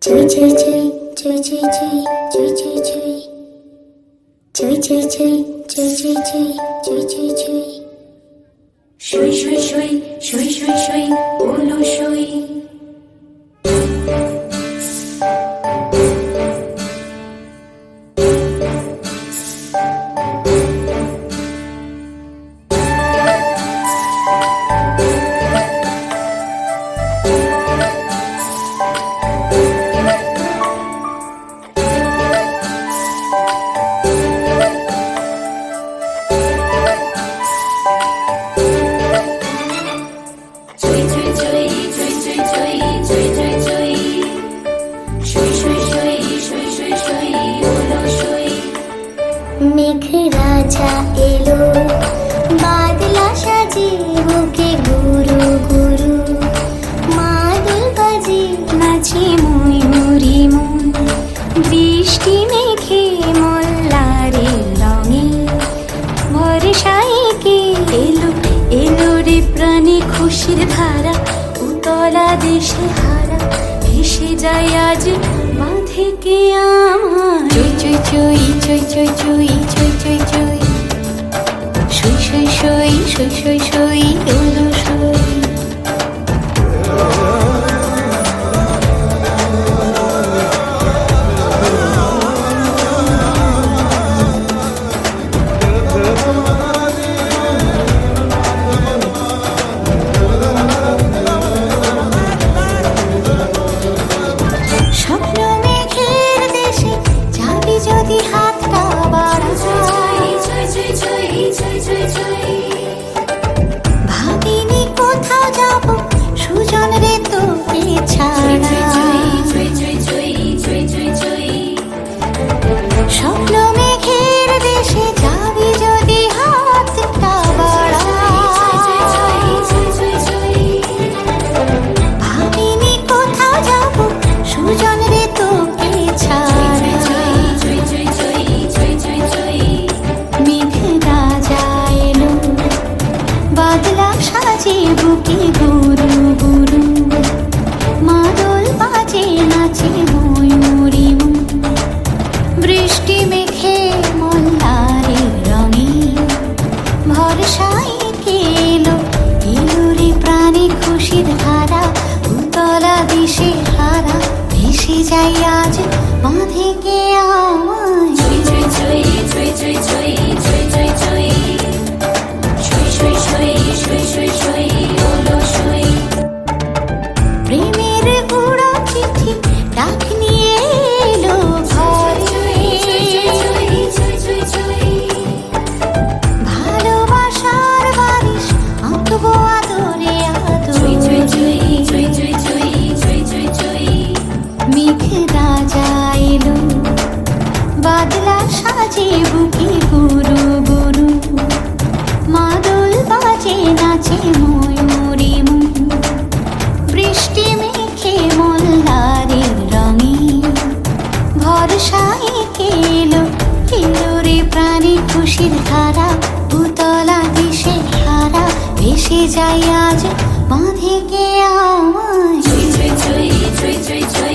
চুই চুই চুই চুই চুই চুই চুই চুই চুই চুই চুই চুই চুই চুই চুই চুই চুই শুই শুই শুই শুই শুই শুই ওলো শুই মেঘ রাজা এলো বাদলা সাজিয়ে বুকে গুরু গুরু মাদল বাজে নাচে ময়ূরী মন বৃষ্টি মেঘে মল্লারে রঙে বর্ষায় কে এলো এলো রে প্রাণে খুশির ধারা উতলা দেশে হারা ভেসে যায় আজ বাঁধে কে আমার চুই চুই চুই চুই চুই চুই চুই চুই চুই শুই শুই শুই শুই শুই শুই ওলো শুই ভাবিনি কোথাও যাব সুজন রে তোকে ছাড়া স্বপ্ন মেঘের দেশে যাবি যদি হাতটা বাড়া ভাবিনি কোথাও যাব সুজন রে তোকে ছাড়া সাজে বুকে গুরু গুরু মাদল বাজে নাচে ময়ূরী বৃষ্টি মেঘে মল্লারে রঙে ভরসায় এলো এলো রে প্রাণে খুশির ধারা উতলা দিশে হারা ভেসে যাই আজ বাঁধে কে আমায় চুই চুই চুই চুই চুই চুই চুই চুই চুই প্রেমের উড়ো চিঠি ডাক নিয়ে এলো ঘরে ভালোবাসার বারিশ আঁকবো আদরে আদরে মেঘ রাজা এলো বাদলা সাজে বুকে গুরু গুরু মাদল বাজে নাচে ময়ূরী বৃষ্টি মেঘে মল্লারে রঙে ভরসায় এলো এলো রে প্রাণে খুশির ধারা উতলা দিশে হারা ভেসে যায় আজ বাঁধে কে আমায় চুই চুই চুই চুই চুই